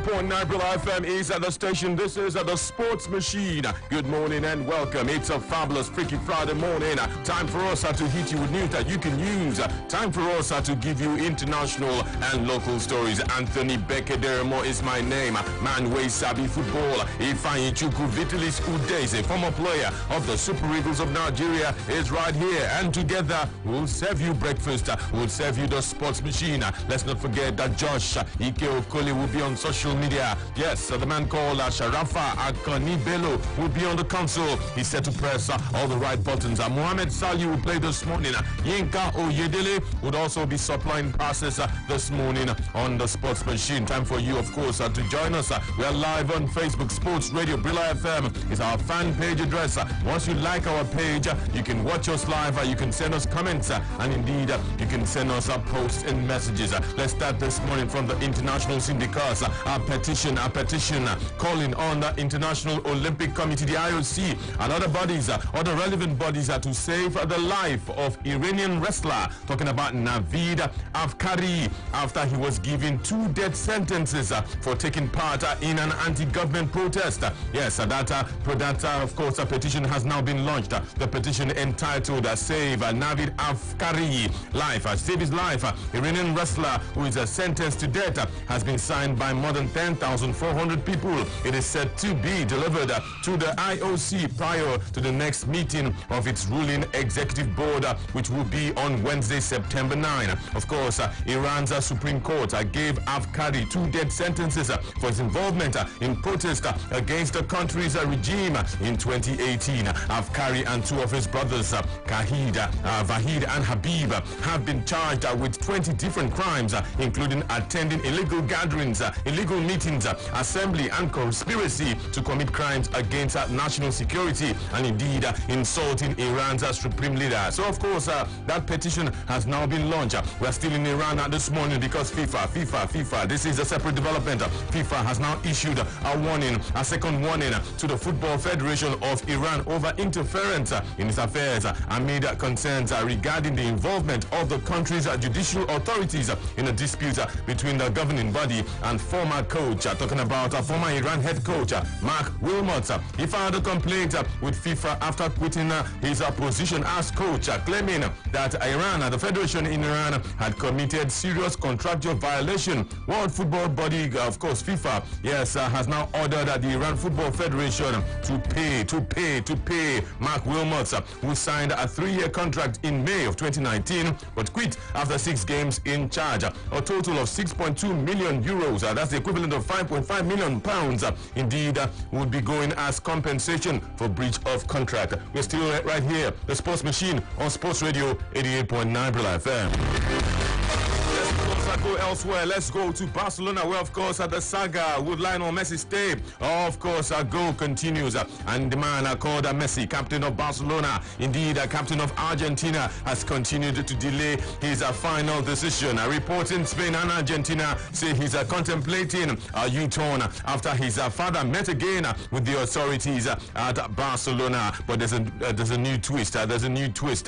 88.9 Brilla FM is at the station. This is the Sports Machine. Good morning and welcome. It's a fabulous Freaky Friday morning. Time for us to hit you with news that you can use. Time for us to give you international and local stories. Anthony Bekederemo is my name. Man way sabi football. Ifeanyi Chukwu Vitalis Udeze, former player of the Super Eagles of Nigeria, is right here. And together we'll serve you breakfast. We'll serve you the Sports Machine. Let's not forget that Josh Ike Okoli will be on social media. Yes, the man called Sharafa Akani Bello will be on the console. He's set to press all the right buttons. Mohamed Salih will play this morning. Yinka Oyedele would also be supplying passes this morning on the Sports Machine. Time for you, of course, to join us. We are live on Facebook. Sports Radio Brilla FM is our fan page address. Once you like our page, you can watch us live. You can send us comments, and indeed, you can send us posts and messages. Let's start this morning from the international syndicates. A petition calling on the International Olympic Committee, the IOC, and other bodies, other relevant bodies, to save the life of Iranian wrestler, talking about Navid Afkari, after he was given 2 death sentences for taking part in an anti-government protest. Yes, that of course, a petition has now been launched. The petition entitled Save Navid Afkari Life, Save His Life. Iranian wrestler who is sentenced to death has been signed by more than 10,400 people. It is said to be delivered to the IOC prior to the next meeting of its ruling executive board, which will be on Wednesday, September 9. Of course, Iran's Supreme Court gave Afkari 2 death sentences for his involvement in protest against the country's regime in 2018. Afkari and 2 of his brothers, Vahid and Habib, have been charged with 20 different crimes, including attending illegal gatherings, illegal meetings, assembly, and conspiracy to commit crimes against national security, and indeed insulting Iran's supreme leader. So, of course, that petition has now been launched. We're still in Iran this morning because FIFA, this is a separate development. FIFA has now issued a warning, a second warning to the Football Federation of Iran over interference in its affairs amid concerns regarding the involvement of the country's judicial authorities in a dispute between the governing body and former coach, talking about former Iran head coach Mark Wilmots. He filed a complaint with FIFA after quitting his position as coach, claiming that Iran, the federation in Iran, had committed serious contractual violation. World Football Body, of course, FIFA, yes, has now ordered the Iran Football Federation to pay Mark Wilmots, who signed a 3-year contract in May of 2019, but quit after 6 games in charge. A total of 6.2 million euros, that's the equivalent of 5.5 million pounds, indeed, would be going as compensation for breach of contract. We're still right here, the Sports Machine on Sports Radio 88.9 Brilla FM. Go elsewhere. Let's go to Barcelona, where, of course, the saga would Lionel Messi stay. Of course, goal continues, and the man called Messi, captain of Barcelona, indeed, captain of Argentina, has continued to delay his final decision. Reporting Spain and Argentina say he's contemplating a U-turn after his father met again with the authorities at Barcelona. But there's a new twist. There's a new twist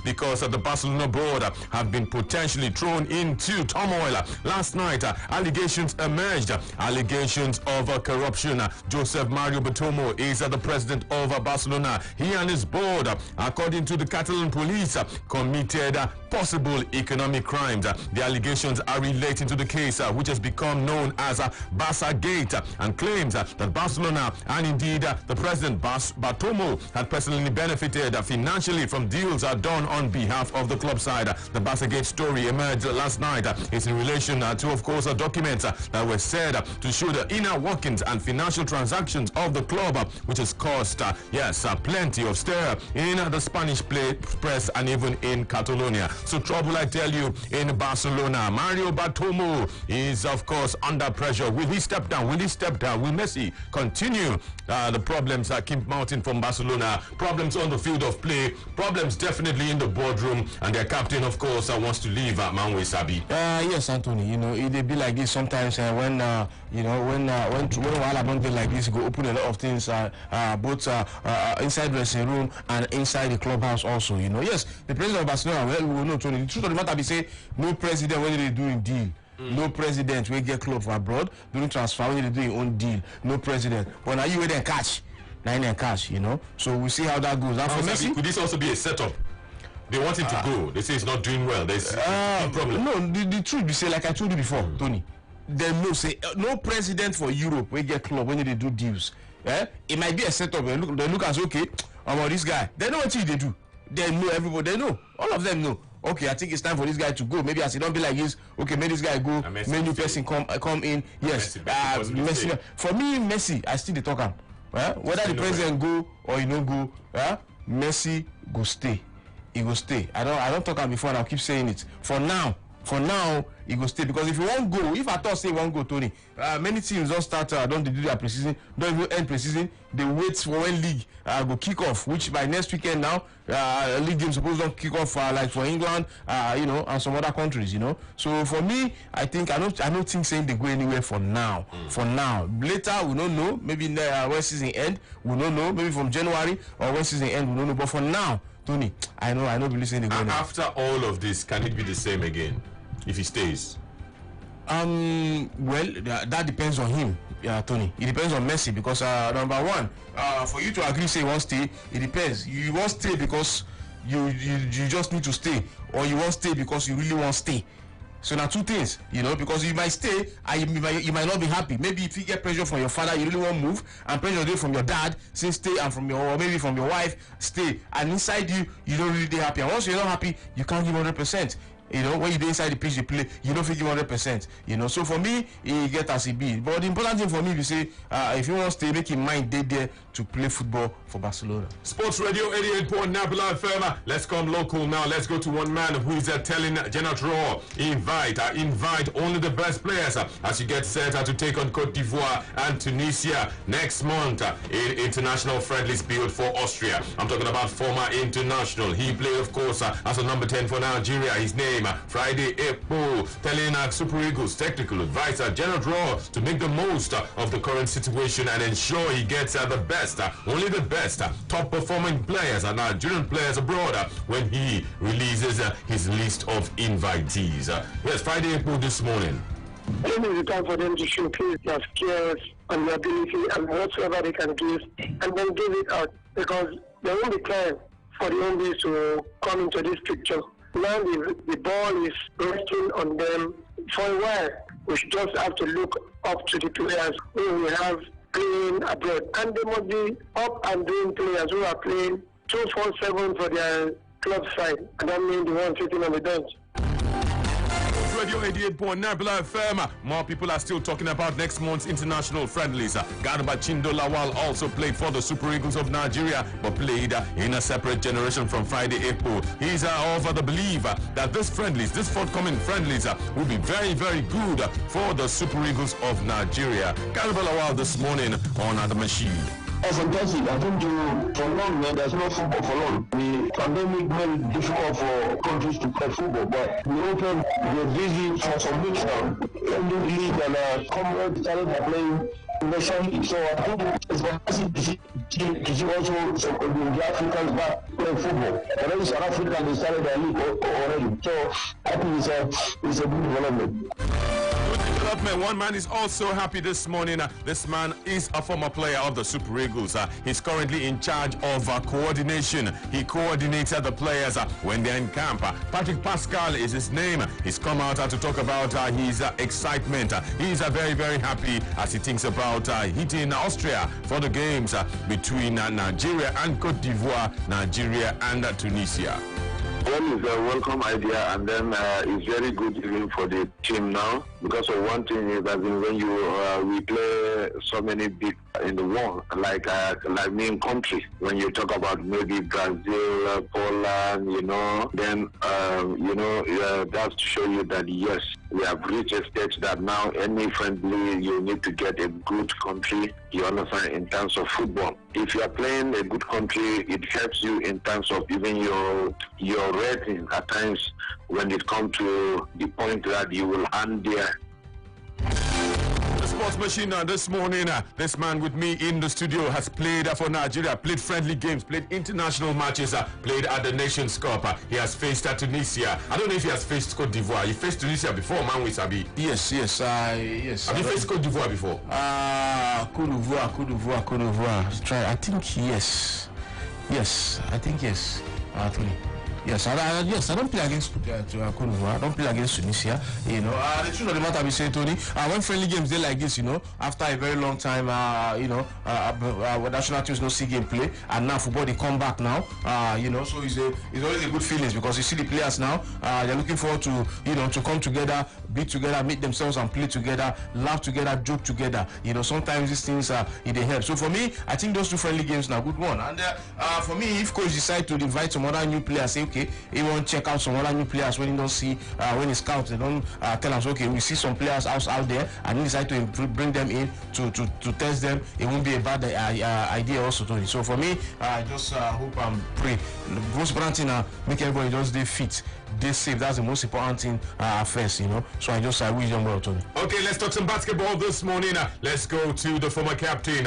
because the Barcelona board have been potentially thrown into turmoil. Last night, allegations emerged. Allegations of corruption. Josep Mario Bartomeu is the president of Barcelona. He and his board, according to the Catalan police, committed possible economic crimes. The allegations are relating to the case, which has become known as Barca Gate, and claims that Barcelona and indeed the president Bartomeu had personally benefited financially from deals done on behalf of the club side. The Barca Gate story emerged last night. It's in relation to, of course, documents that were said to show the inner workings and financial transactions of the club, which has caused, plenty of stir in the Spanish press and even in Catalonia. So trouble, I tell you, in Barcelona. Mario Bartomeu is, of course, under pressure. Will he step down? Will Messi continue? The problems keep mounting from Barcelona. Problems on the field of play. Problems definitely in the boardroom. And their captain, of course, wants to leave, Manwe Sabi. Yes, Anthony. You know, it be like this sometimes when Wahala don't get like this, go open a lot of things, both inside dressing room and inside the clubhouse also. You know, yes, the president of Barcelona, well, we know, Tony. The truth of the matter be say, no president when they do a deal No president will get club for abroad during transfer when they do your own deal. No president. But now you will then catch. You know. So we'll see how that goes. And for Messi, could this also be a setup? They want him to go. They say he's not doing well. There's a problem. No, the truth be say, like I told you before, Tony. Then no president for Europe will get club when they do deals. It might be a setup. They look as okay. About this guy. They know what they do. They know everybody. They know. All of them know. Okay, I think it's time for this guy to go. Maybe as he don't be like this. Okay, may this guy go. May new person come in. Yes. Messi. For me, Messi, I still talk him. Whether the president go or he no go, Messi go stay. He go stay. I don't talk him before and I'll keep saying it. For now, he go stay, because if he won't go, if I thought say he won't go, Tony, many teams don't start, don't do their preseason, don't even end preseason. They wait for when league go kick off, which by next weekend now, league games supposed to kick off like for England, you know, and some other countries, you know. So for me, I don't think saying they go anywhere for now. For now, later we don't know. Maybe when season end, we don't know. Maybe from January or when season end, we don't know. But for now, Tony, I know. Believe saying they go anywhere. After all of this, can it be the same again if he stays? Well, that depends on him, Tony. It depends on Messi, because number one, for you to agree say you won't stay, it depends. You won't stay because you just need to stay, or you won't stay because you really want to stay. So now two things, you know, because you might stay and you might not be happy. Maybe if you get pressure from your father, you really won't move, and pressure there from your dad, say stay, and from or maybe from your wife, stay. And inside you don't really happy. And once you're not happy, you can't give 100%. You know, when you do inside the pitch, you play, you don't feel 100%. You know, so for me, he get as he be. But the important thing for me, you say, if you want to stay, make your mind there to play football for Barcelona. Sports Radio 88.9 Nabila FM. Let's come local now. Let's go to one man who is telling Gennaro Rohr, invite only the best players as you get set to take on Cote d'Ivoire and Tunisia next month in international friendlies built for Austria. I'm talking about former international. He played, of course, as a number 10 for Nigeria. His name Friday April, telling Super Eagles technical advisor Gennaro Rohr to make the most of the current situation and ensure he gets the best, only the best, top performing players and Nigerian players abroad when he releases his list of invitees. Yes, Friday April this morning. I think it's time for them to showcase their skills and their ability and whatsoever they can give, and then give it out, because there won't be time for the Oldies to come into this picture. Now the ball is resting on them for a while. We should just have to look up to the players who we have playing abroad. And they must be up and doing players who are playing 2-4-7 for their club side. I don't mean the one sitting on the bench. Radio 88.9 Nabila FM. More people are still talking about next month's international friendlies. Garba Chindo Lawal also played for the Super Eagles of Nigeria, but played in a separate generation from Friday April. He's of the belief that this forthcoming friendlies will be very, very good for the Super Eagles of Nigeria. Garba Lawal this morning on the machine. Fantastic. I think for long, there's no football for long. The pandemic made it difficult for countries to play football, but we opened the visit for some weeks now. Ending the league and Commonwealth started playing Nation League. So I think it's fantastic to see also some of the Africans back playing football. And then South Africa, they started their league already. So I think it's a good development. One man is also happy this morning. This man is a former player of the Super Eagles. He's currently in charge of coordination. He coordinates the players when they're in camp. Patrick Pascal is his name. He's come out to talk about his excitement. He's very, very happy as he thinks about hitting Austria for the games between Nigeria and Cote d'Ivoire, Nigeria and Tunisia. One is a welcome idea, and then it's very good even for the team now, because of one thing is that when we play so many big in the world, like main countries, when you talk about maybe Brazil, Poland, then that's to show you that yes, we have reached a stage that now any friendly you need to get a good country, you understand, in terms of football. If you are playing a good country, it helps you in terms of even your rating at times when it comes to the point that you will hand there. Sports Machine this morning. This man with me in the studio has played for Nigeria, played friendly games, played international matches, played at the Nations Cup. He has faced Tunisia. I don't know if he has faced Cote d'Ivoire. He faced Tunisia before, man with Sabi. Yes. Have you faced Cote d'Ivoire before? Cote d'Ivoire. Try. I think yes. I think yes. Tony. Yes, I don't play against Cote d'Ivoire. I don't play against Tunisia. You know, the truth of the matter, we say, Tony, when friendly games they like this, you know, after a very long time, national teams no see game play, and now football they come back now. You know, so it's always a good feeling because you see the players now. They're looking forward to to come together, be together, meet themselves and play together, laugh together, joke together. You know, sometimes these things they help. So for me, I think those two friendly games now good one. And for me, if coach decide to invite some other new players, say okay, he won't check out some other new players when he don't see when he scouts, they don't tell us okay, we see some players out there, and he decide to bring them in to test them. It won't be a bad idea also, Tony. So for me, I just hope and pray. Most important thing make everybody just stay fit, stay safe. That's the most important thing first, you know. So I just wish them well, Tony. Okay, let's talk some basketball this morning. Let's go to the former captain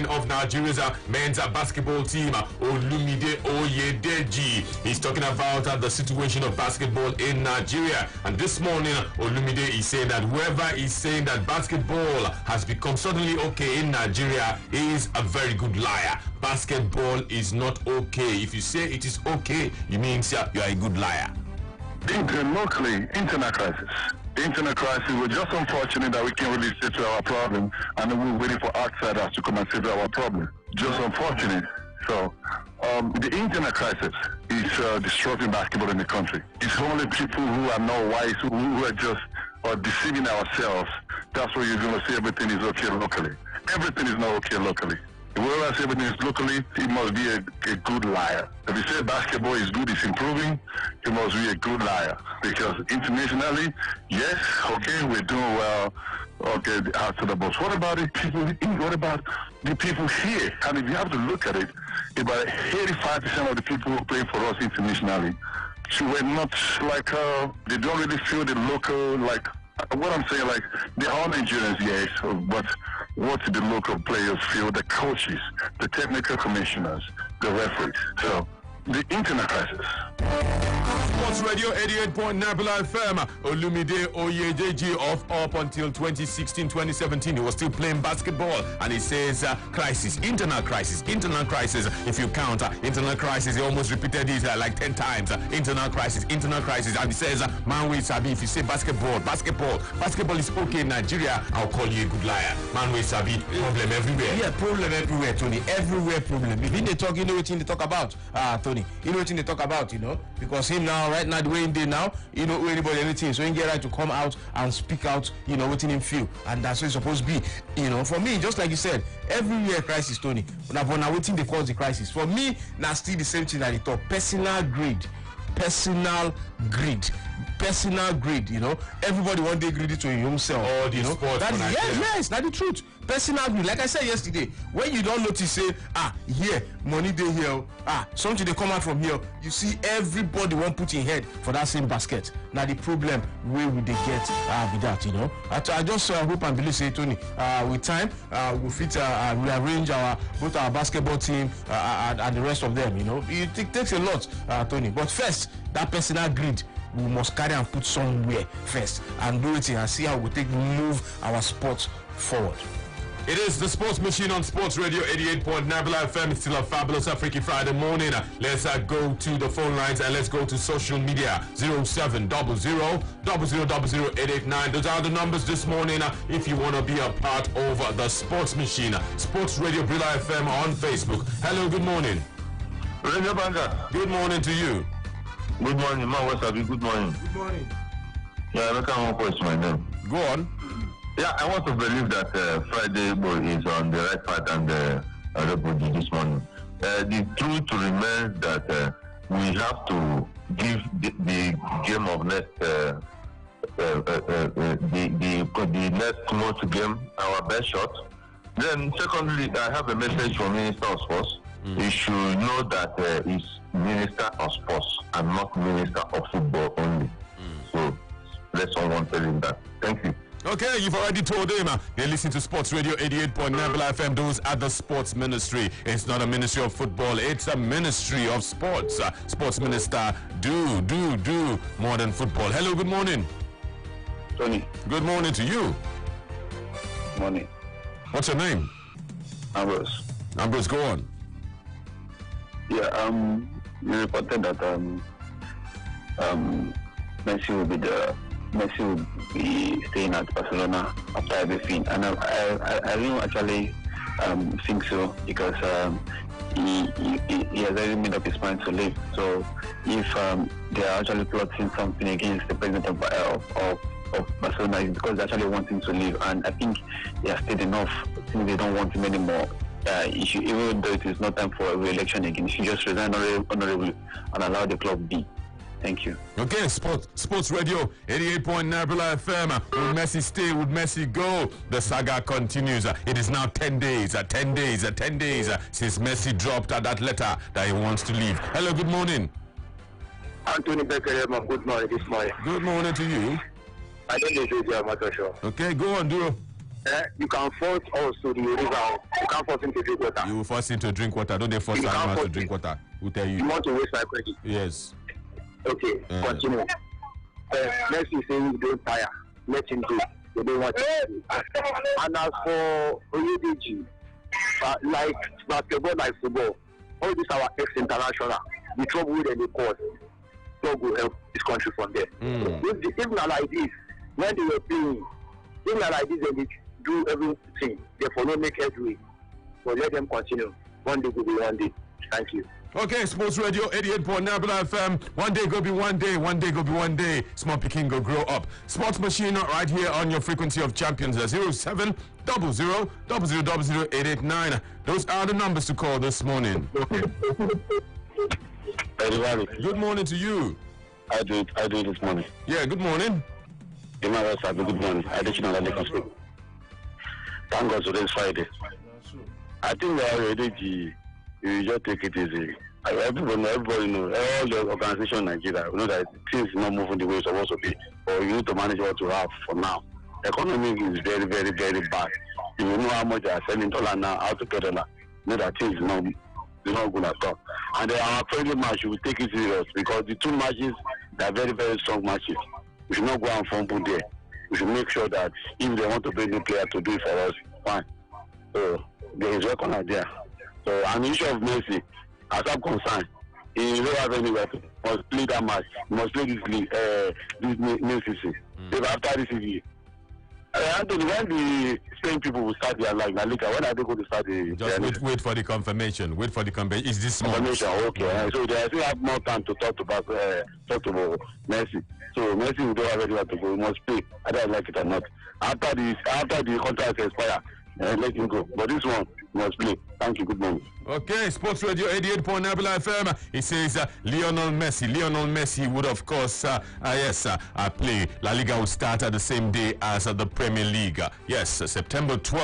of Nigeria's men's basketball team, Olumide Oyedeji. He's talking about the situation of basketball in Nigeria. And this morning, Olumide is saying that whoever is saying that basketball has become suddenly okay in Nigeria is a very good liar. Basketball is not okay. If you say it is okay, it means you are a good liar. Locally, internet crisis. The internet crisis, we're just unfortunate that we can't really see to our problem, and then we're waiting for outsiders to come and see to our problem. Just unfortunate. So, the internet crisis is disrupting basketball in the country. It's only people who are not wise, who are just deceiving ourselves. That's why you're going to see everything is okay locally. Everything is not okay locally. Whoever says everything is locally, he must be a good liar. If you say basketball is good, it's improving, he must be a good liar. Because internationally, yes, okay, we're doing well, okay, after the boss. What about the people? What about the people here? And if you have to look at it, about 85% of the people who play for us internationally, so we're not like, they don't really feel the local, like, what I'm saying, like, they are Nigerians, yes, but what do the local players feel, the coaches, the technical commissioners, the referees? So, the internet crisis. Sports Radio 88.9 FM. Olumide Oyedeji up until 2016-2017. He was still playing basketball, and he says crisis, internal crisis. If you count internal crisis, he almost repeated it like 10 times. Internal crisis. And he says, man with Sabi, if you say basketball is okay in Nigeria, I'll call you a good liar. Man with Sabi, problem everywhere. Yeah, problem everywhere, Tony. Everywhere problem. If they talk, you know what they talk about, Tony. You know what they talk about, you know, because him now, right now, the way he did now, you know, anybody anything, so he get right to come out and speak out, you know, what him feel, and that's what it's supposed to be, you know. For me, just like you said, everywhere crisis, Tony. But now waiting they cause the crisis. For me, now still the same thing that they talk. Personal greed, you know. Everybody one day greedy to himself. All the sports, that is, yes, that's the truth. Personal greed. Like I said yesterday, when you don't notice, say, here, money they here, something they come out from here, you see everybody won't put in head for that same basket. Now the problem, where will they get with that, you know? I just hope and believe, say, Tony, with time, we'll fit rearrange both our basketball team and the rest of them, you know. It takes a lot, Tony. But first, that personal greed, we must carry and put somewhere first and do it and see how we move our sports forward. It is the Sports Machine on Sports Radio 88.9 FM. It's still a fabulous Freaky Friday morning. Let's go to the phone lines and let's go to social media. 0700000889. Those are the numbers this morning if you want to be a part of the Sports Machine. Sports Radio Brilla FM on Facebook. Hello, good morning. Radio Banga. Good morning to you. Good morning, man. What's up? Good morning. Good morning. Yeah, I can't question my name. Go on. Yeah, I want to believe that Friday is on the right path and the this morning. The truth remains that we have to give the game of next the next month game our best shot. Then secondly, I have a message from Minister of Sports. He should know that he's Minister of Sports and not Minister of Football only. So let someone tell him that. Thank you. Okay, you've already told him. They listen to Sports Radio 88.9 FM. Those are the Sports Ministry. It's not a ministry of football. It's a ministry of sports. Sports Minister, do more than football. Hello, good morning. Tony. Good morning to you. Morning. What's your name? Ambrose. Ambrose, go on. Yeah, you reported that Messi will be staying at Barcelona after everything, and I don't actually think so, because he has already made up his mind to leave. So if they are actually plotting something against the president of Barcelona, it's because they actually want him to leave, and I think they have stayed enough. I think they don't want him anymore. Even though it is not time for a re-election again, he should just resign honorably and allow the club be. Thank you. Okay, Sports Radio 88.9 FM. Will Messi stay? Would Messi go? The saga continues. It is now 10 days since Messi dropped that letter that he wants to leave. Hello, good morning. Anthony Becker, good morning this morning. Good morning to you. I don't know if you're matter show. Okay, go on, Duro. You can force us to the river. You can't force him to drink water. You will force him to drink water. Don't they force animals to drink water? Who tell you? You want to waste my credit? Yes. Okay, continue. Messi saying don't tire. Let him do. They don't want to. And as for Oyediji, like basketball, like football, all this our ex-international, the trouble with the cause, God will help this country from there. Even like this, when they were playing, even like this, they do everything. Therefore, not make headway. But let them continue. One day will be one day. Thank you. Okay, Sports Radio 88.9 FM. One day go be one day, one day go be one day. Small Peking go grow up. Sports Machine right here on your frequency of champions. 0700 889. Those are the numbers to call this morning. Good morning to you. I do it this morning. Yeah, good morning. Good morning. I did not like speak. Thank God today's Friday. I think we are ready. You just take it easy. Everybody know, all the organization in Nigeria, you know that things is not moving the way it's supposed to be. Or you need to manage what you have for now. The economy is very, very, very bad. You know how much they are selling dollar now, how to get dollar. You know that things is not good at all. And our friendly match, we will take it serious, because the two matches, they are very, very strong matches. We should not go and fumble there. We should make sure that if they want to bring new player to do it for us, fine. So there is work on that there. So an issue of Messi, as I'm concerned, he don't have anywhere to must play that match. He must play this league, this new season. If after this season, Anthony, when the Spain people will start their life, when are they going to start the? Just wait for the confirmation. Wait for the confirmation. Is this confirmation? Okay. So they still have more time to talk about Messi. So Messi will don't have anywhere to go. He must play, either I like it or not. After the contract expire, let him go. But this one must play. Thank you. Good morning. Okay, Sports Radio 88.9 FM. It says Lionel Messi would, of course, play. La Liga will start at the same day as the Premier League. Yes, September 12th.